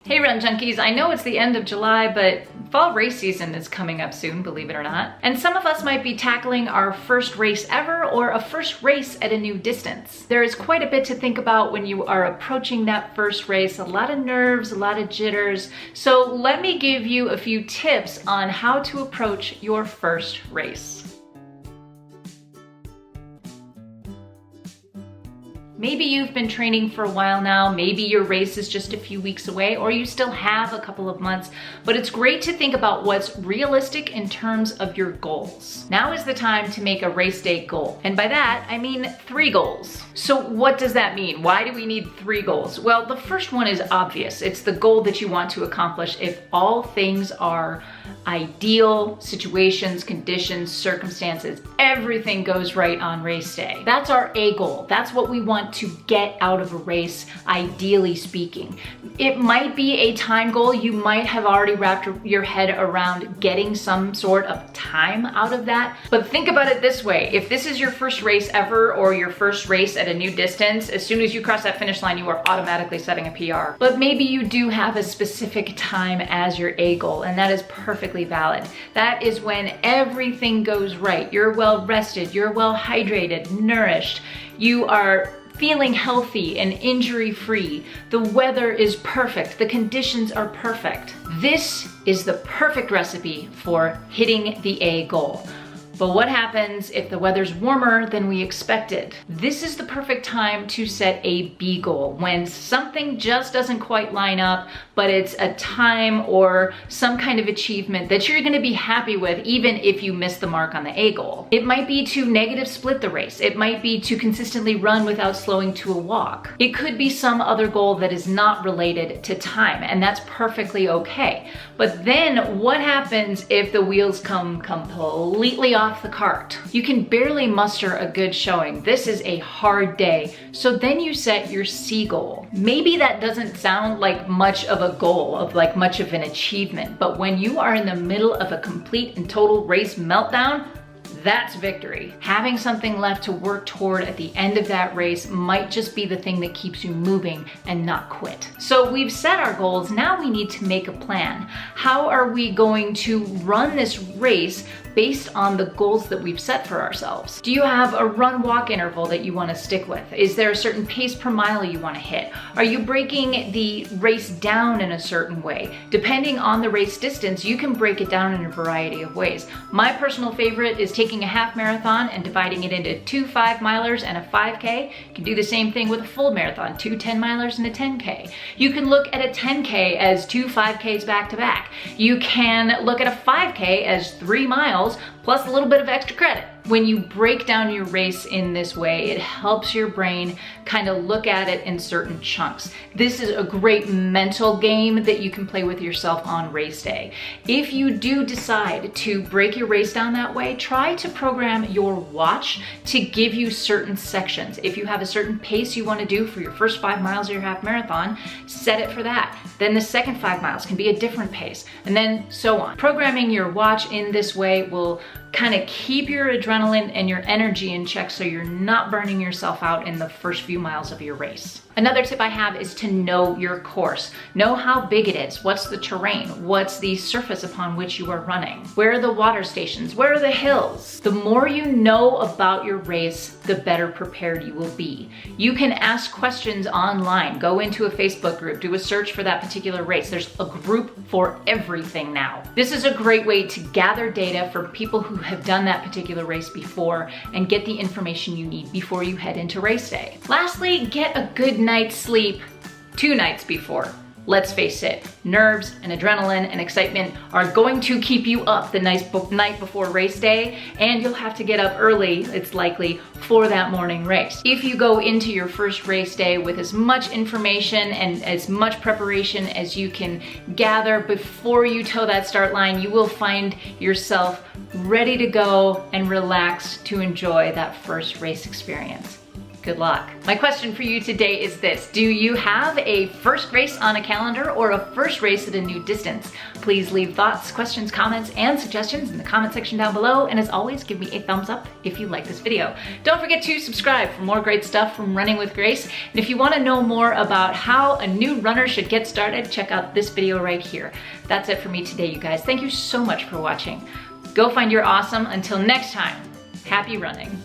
Hey Run Junkies, I know it's the end of July, but fall race season is coming up soon, believe it or not. And some of us might be tackling our first race ever or a first race at a new distance. There is quite a bit to think about when you are approaching that first race, a lot of nerves, a lot of jitters. So let me give you a few tips on how to approach your first race. Maybe you've been training for a while now, maybe your race is just a few weeks away, or you still have a couple of months, but it's great to think about what's realistic in terms of your goals. Now is the time to make a race day goal. And by that, I mean 3 goals. So what does that mean? Why do we need 3 goals? Well, the first one is obvious. It's the goal that you want to accomplish if all things are ideal, situations, conditions, circumstances, everything goes right on race day. That's our A goal. That's what we want to get out of a race, ideally speaking. It might be a time goal. You might have already wrapped your head around getting some sort of time out of that. But think about it this way. If this is your first race ever or your first race at a new distance, as soon as you cross that finish line, you are automatically setting a PR. But maybe you do have a specific time as your A goal, and that is perfectly valid. That is when everything goes right. You're well rested, you're well hydrated, nourished, you are feeling healthy and injury-free. The weather is perfect, the conditions are perfect. This is the perfect recipe for hitting the A goal. But what happens if the weather's warmer than we expected? This is the perfect time to set a B goal, when something just doesn't quite line up, but it's a time or some kind of achievement that you're gonna be happy with even if you miss the mark on the A goal. It might be to negative split the race. It might be to consistently run without slowing to a walk. It could be some other goal that is not related to time, and that's perfectly okay. But then what happens if the wheels come completely off the cart? You can barely muster a good showing. This is a hard day. So then you set your C goal. Maybe that doesn't sound like much of a goal, of like much of an achievement, but when you are in the middle of a complete and total race meltdown, that's victory. Having something left to work toward at the end of that race might just be the thing that keeps you moving and not quit. So we've set our goals, now we need to make a plan. How are we going to run this race based on the goals that we've set for ourselves? Do you have a run-walk interval that you want to stick with? Is there a certain pace per mile you want to hit? Are you breaking the race down in a certain way? Depending on the race distance, you can break it down in a variety of ways. My personal favorite is taking a half marathon and dividing it into 2 5-milers and a 5K. You can do the same thing with a full marathon, 2 10-milers and a 10K. You can look at a 10K as 2 5Ks back to back. You can look at a 5K as 3 miles plus a little bit of extra credit. When you break down your race in this way, it helps your brain kind of look at it in certain chunks. This is a great mental game that you can play with yourself on race day. If you do decide to break your race down that way, try to program your watch to give you certain sections. If you have a certain pace you want to do for your first 5 miles of your half marathon, set it for that. Then the second 5 miles can be a different pace, and then so on. Programming your watch in this way will kind of keep your adrenaline and your energy in check so you're not burning yourself out in the first few miles of your race. Another tip I have is to know your course. Know how big it is. What's the terrain? What's the surface upon which you are running? Where are the water stations? Where are the hills? The more you know about your race, the better prepared you will be. You can ask questions online. Go into a Facebook group, do a search for that particular race. There's a group for everything now. This is a great way to gather data from people who have done that particular race before and get the information you need before you head into race day. Lastly, get a good night's sleep 2 nights before. Let's face it, nerves and adrenaline and excitement are going to keep you up the night before race day, and you'll have to get up early, it's likely, for that morning race. If you go into your first race day with as much information and as much preparation as you can gather before you toe that start line, you will find yourself ready to go and relaxed to enjoy that first race experience. Good luck. My question for you today is this: do you have a first race on a calendar or a first race at a new distance? Please leave thoughts, questions, comments, and suggestions in the comment section down below. And as always, give me a thumbs up if you like this video. Don't forget to subscribe for more great stuff from Running with Grace. And if you want to know more about how a new runner should get started, check out this video right here. That's it for me today, you guys. Thank you so much for watching. Go find your awesome. Until next time, happy running.